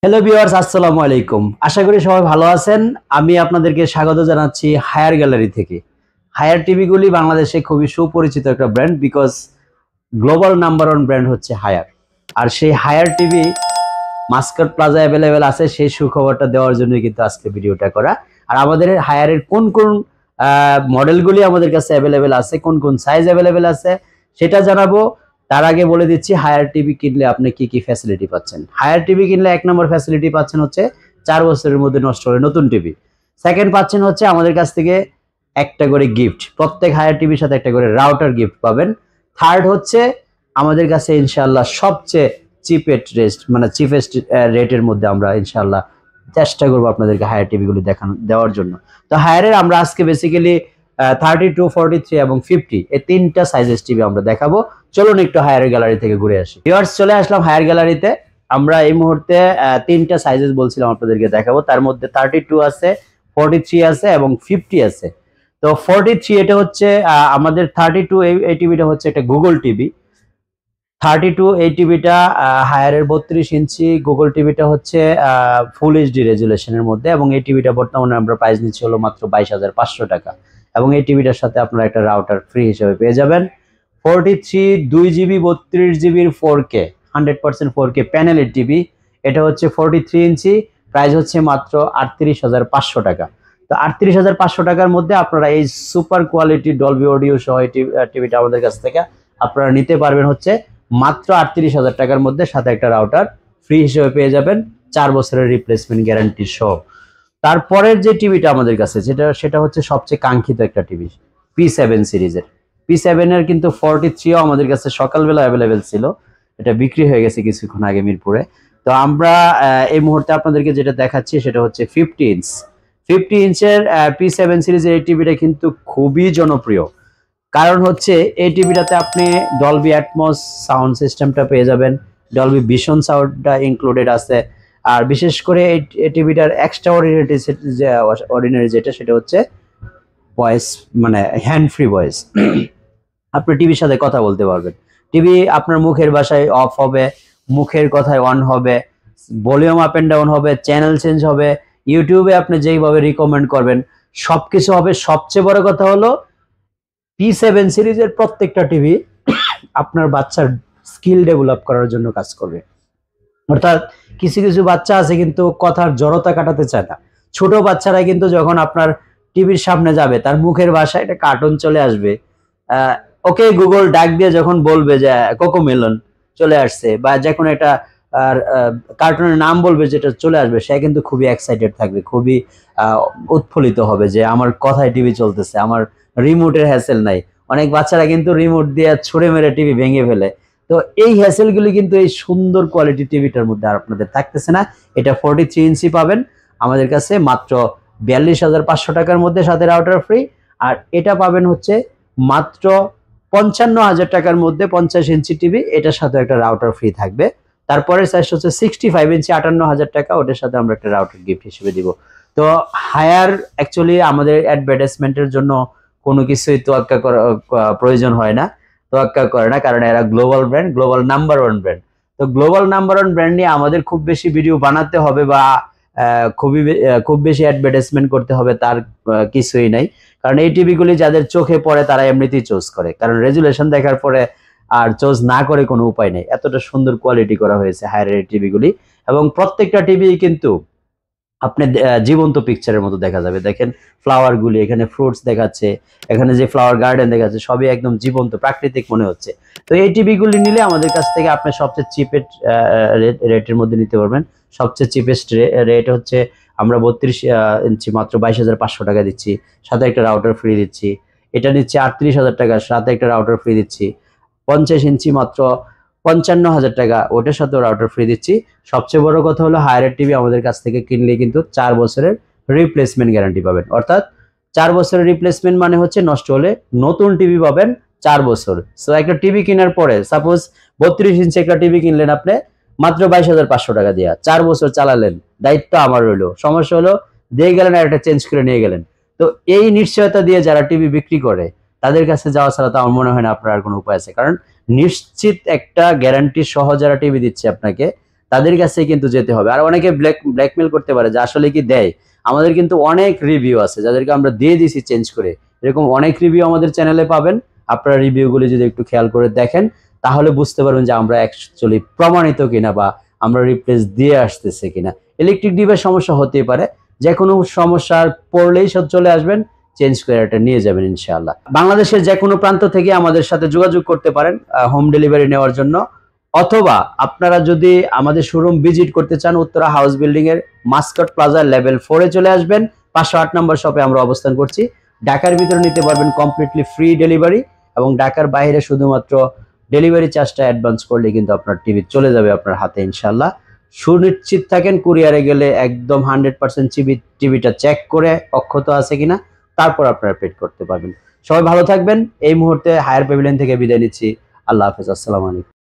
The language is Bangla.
হ্যালো ভিউয়ার্স, আসসালামু আলাইকুম। আশা করি সবাই ভালো আছেন। আমি আপনাদেরকে স্বাগত জানাচ্ছি হায়ার গ্যালারি থেকে। হায়ার টিভিগুলি বাংলাদেশে খুবই সুপরিচিত একটা brand, because global number one brand হচ্ছে হায়ার। আর সেই Haier TV Muscat plaza available আছে, সেই সুখবরটা দেওয়ার জন্য কিন্তু আজকে ভিডিওটা করা। আর আমাদের হায়ারের কোন কোন মডেলগুলি আমাদের কাছে অ্যাভেলেবেল আছে, কোন কোন সাইজ অ্যাভেলেবেল আছে সেটা জানাবো। তার আগে বলে দিচ্ছি হায়ার টিভি কিনলে আপনি কি কি ফ্যাসিলিটি পাচ্ছেন। হায়ার টিভি কিনলে 1 নম্বর ফ্যাসিলিটি পাচ্ছেন হচ্ছে 4 বছরের মধ্যে নষ্ট হলে নতুন টিভি। সেকেন্ড পাচ্ছেন হচ্ছে আমাদের কাছ থেকে একটা করে গিফট, প্রত্যেক হায়ার টিভির সাথে একটা করে রাউটার গিফট পাবেন। থার্ড হচ্ছে আমাদের কাছে ইনশাআল্লাহ সবচেয়ে চিপেস্ট রেটের মধ্যে আমরা ইনশাআল্লাহ চেষ্টা করবো আপনাদেরকে হায়ার টিভিগুলি দেওয়ার জন্য। তো হায়ারের আমরা আজকে বেসিক্যালি 32, 43 এবং 50 এই তিনটা সাইজের টিভি আমরা দেখাবো। চলুন একটু হায়ার গ্যালারি থেকে ঘুরে আসি। ভিউয়ার্স, চলে আসলাম হায়ার গ্যালারিতে। আমরা এই মুহূর্তে তিনটা সাইজেস বলছিলাম আপনাদেরকে দেখাবো। তার মধ্যে 32 আছে, 43 আছে এবং 50 আছে। তো 43 এটা হচ্ছে আমাদের 32 এই টিভিটা হচ্ছে একটা গুগল টিভি। 32 এই টিভিটা হায়ারের 32 ইঞ্চি, গুগল টিভিটা হচ্ছে ফুল এইচডি রেজুলেশনের মধ্যে, এবং এই টিভিটা বর্তমানে আমরা প্রাইস নিচ্ছি হলো মাত্র 22,500 টাকা। এবং এই টিভিটার সাথে আপনারা একটা রাউটার ফ্রি হিসেবে পেয়ে যাবেন। 43 2GB 32GB 4K 100% 4K প্যানেলের টিভি। এটা হচ্ছে 43 ইঞ্চি, প্রাইস হচ্ছে মাত্র 38,500 টাকা। তো 38,500 টাকার মধ্যে আপনারা এই সুপার কোয়ালিটি ডলবি অডিও সহ টিভিটা আমাদের কাছ থেকে আপনারা নিতে পারবেন হচ্ছে মাত্র 38,000 টাকার মধ্যে, সাথে একটা রাউটার ফ্রি হিসেবে পেয়ে যাবেন 4 বছরের রিপ্লেসমেন্ট গ্যারান্টি সহ। তারপরের যে টিভিটা আমাদের কাছে সেটা হচ্ছে সবচেয়ে কাঙ্ক্ষিত একটা টিভি, P7 সিরিজের। P7 এর কিন্তু 43ও আমাদের কাছে সকালবেলা অ্যাভেলেবেল ছিল, এটা বিক্রি হয়ে গেছে কিছুক্ষণ আগে মিরপুরে। তো আমরা এই মুহূর্তে আপনাদেরকে যেটা দেখাচ্ছি সেটা হচ্ছে 50 ইঞ্চ। 50 ইঞ্চের P7 সিরিজের এই টিভিটা কিন্তু খুবই জনপ্রিয়। কারণ হচ্ছে এই টিভিটাতে আপনি ডলবি অ্যাটমস সাউন্ড সিস্টেমটা পেয়ে যাবেন, ডলবি ভিশন সাউন্ডটা ইনক্লুডেড আছে। আর বিশেষ করে এই টিভিটার এক্সট্রা অর্ডিনারি যেটা সেটা হচ্ছে ভয়েস, মানে হ্যান্ড ফ্রি ভয়েস। আপনি টিভির সাথে কথা বলতে পারবেন। টিভি আপনার মুখের ভাষায় অফ হবে, মুখের কথায় অন হবে, ভলিউম আপ এন্ড ডাউন হবে, চ্যানেল চেঞ্জ হবে, ইউটিউবে আপনি যেইভাবে রিকমেন্ড করবেন সবকিছু হবে। সবচেয়ে বড় কথা হলো P7 সিরিজের প্রত্যেকটা টিভি আপনার বাচ্চার স্কিল ডেভেলপ করার জন্য কাজ করবে। অর্থাৎ কিছু কিছু বাচ্চা আছে কিন্তু কথার জড়তা কাটাতে চায় না। ছোট বাচ্চারা কিন্তু যখন আপনার টিভির সামনে যাবে তার মুখের ভাষায় একটা কার্টুন চলে আসবে, ওকে গুগল ডাক দিয়ে যখন বলবে যে কোকোমেলন চলে আসছে, বা যে কোনো একটা কার্টুনের নাম বলবে যেটা চলে আসবে, সে কিন্তু খুবই এক্সাইটেড থাকবে, খুবই উৎফুল্লিত হবে যে আমার কথায় টিভি চলতেছে, আমার রিমোটের হ্যাসেল নাই। অনেক বাচ্চারা কিন্তু রিমোট দিয়ে ছুঁড়ে মেরে টিভি ভেঙে ফেলে। তো এই হ্যাসেলগুলি কিন্তু এই সুন্দর কোয়ালিটি টিভিটার মধ্যে আর আপনাদের থাকতেছে না। এটা 43 ইঞ্চি পাবেন আমাদের কাছে মাত্র 42,500 টাকার মধ্যে, সাথে রাউটার ফ্রি। আর এটা পাবেন হচ্ছে মাত্র 55,000 টাকার মধ্যে 50 ইঞ্চি টিভি, এটার সাথে একটা রাউটার ফ্রি থাকবে। তারপরে সাইজ হচ্ছে 65 ইঞ্চি, 58,000 টাকা, ওটার সাথে আমরা একটা রাউটার গিফট হিসেবে দিব। তো হায়ার অ্যাকচুয়ালি আমাদের অ্যাডভার্টাইজমেন্টের জন্য কোনো কিছুই তোয়াক্কা করা প্রয়োজন হয় না, তোয়াক্কা করে না, কারণ এরা global brand, global number one brand. তো গ্লোবাল নাম্বার ওয়ান ব্র্যান্ড নিয়ে আমাদের খুব বেশি ভিডিও বানাতে হবে বা খুব বেশি অ্যাডভার্টাইজমেন্ট করতে হবে তার কিছুই নাই। কারণ এই টিভিগুলি যাদের চোখে পড়ে তারা এমনিতেই চুজ করে, কারণ রেজুলেশন দেখার পরে আর চুজ না করে কোনো উপায় নেই। এতটা সুন্দর কোয়ালিটি করা হয়েছে হায়ারের টিভিগুলি, এবং প্রত্যেকটা টিভি কিন্তু আপনি জীবন্ত পিকচারের মতো দেখা যাবে। দেখেন ফ্লাওয়ার গুলি, এখানে ফ্রুটস দেখাচ্ছে, এখানে যে ফ্লাওয়ার গার্ডেন দেখাচ্ছে, সবই একদম জীবন্ত প্রাকৃতিক মনে হচ্ছে। তো এই টিভিগুলি নিলে আমাদের কাছ থেকে আপনি সবচেয়ে চিপেস্ট রেটের মধ্যে নিতে পারবেন। সবচেয়ে চিপেস্ট রেট হচ্ছে আমরা 32 ইঞ্চি মাত্র 22,500 টাকা দিচ্ছি, সাথে একটা রাউটার ফ্রি দিচ্ছি। এটা নিচ্ছে 38,000 টাকা, সাথে একটা রাউটার ফ্রি দিচ্ছি। 50 ইঞ্চি মাত্র 55,000 টাকা, ওটার সাথে রাউটার ফ্রি দিচ্ছি। সবচেয়ে বড় কথা হলো হায়ার টিভি আমাদের কাছ থেকে কিনলে কিন্তু 4 বছরের রিপ্লেসমেন্ট গ্যারান্টি পাবেন। অর্থাৎ 4 বছরের রিপ্লেসমেন্ট মানে হচ্ছে নষ্ট হলে নতুন টিভি পাবেন 4 বছর। সো একটা টিভি কেনার পরে সাপোজ 32 ইঞ্চি একটা টিভি কিনলেন আপনি মাত্র 22,500 টাকা দিয়ে, 4 বছর চালালেন, দায়িত্ব আমার রইলো। সমস্যা হলো দিয়ে গেলেন আর একটা চেঞ্জ করে নিয়ে গেলেন। তো এই নিশ্চয়তা দিয়ে যারা টিভি বিক্রি করে তাদের কাছে যাওয়া ছাড়া তো আমার মনে হয় না আপনার আর কোনো উপায় আছে। কারণ নিশ্চিত একটা গ্যারান্টি সহ যারা টিভি দিচ্ছে আপনাকে, তাদের কাছে কিন্তু যেতে হবে। আর অনেকে ব্ল্যাকমেল করতে পারে যে আসলে কি দেয়, আমাদের কিন্তু অনেক রিভিউ আছে যাদেরকে আমরা দিয়ে দিছি চেঞ্জ করে, এরকম অনেক রিভিউ আমাদের চ্যানেলে পাবেন। আপনারা রিভিউগুলি যদি একটু খেয়াল করে দেখেন তাহলে বুঝতে পারবেন যে আমরা অ্যাকচুয়ালি প্রমাণিত কিনা বা আমরা রিপ্লেস দিয়ে আসতেছে কিনা। ইলেকট্রিক ডিভাইস সমস্যা হতেই পারে, যে কোনো সমস্যার পড়লেই সব চলে আসবেন, চেঞ্জ করে এটা নিয়ে যাবেন ইনশাআল্লাহ। বাংলাদেশের যে কোনো প্রান্ত থেকে আমাদের সাথে যোগাযোগ করতে পারেন হোম ডেলিভারি নেওয়ার জন্য, অথবা আপনারা যদি আমাদের শোরুম ভিজিট করতে চান উত্তরা হাউস বিল্ডিং এর মাস্কট প্লাজা লেভেল 4 এ চলে আসবেন। 508 নম্বর শপে আমরা অবস্থান করছি। ঢাকার ভিতরে নিতে পারবেন কমপ্লিটলি ফ্রি ডেলিভারি, এবং ঢাকার বাইরে শুধুমাত্র ডেলিভারি চার্জটা অ্যাডভান্স করলে কিন্তু আপনার টিভি চলে যাবে আপনার হাতে ইনশাআল্লাহ। সুনিশ্চিত থাকেন কুরিয়ারে গেলে একদম 100% টিভিটা চেক করে অক্ষত আছে কিনা, তারপর আপনারা পেড করতে পারবেন। সবাই ভালো থাকবেন। এই মুহূর্তে হায়ার প্যাভিলিয়ন থেকে বিদায় নিচ্ছি। আল্লাহ হাফেজ, আসসালামু আলাইকুম।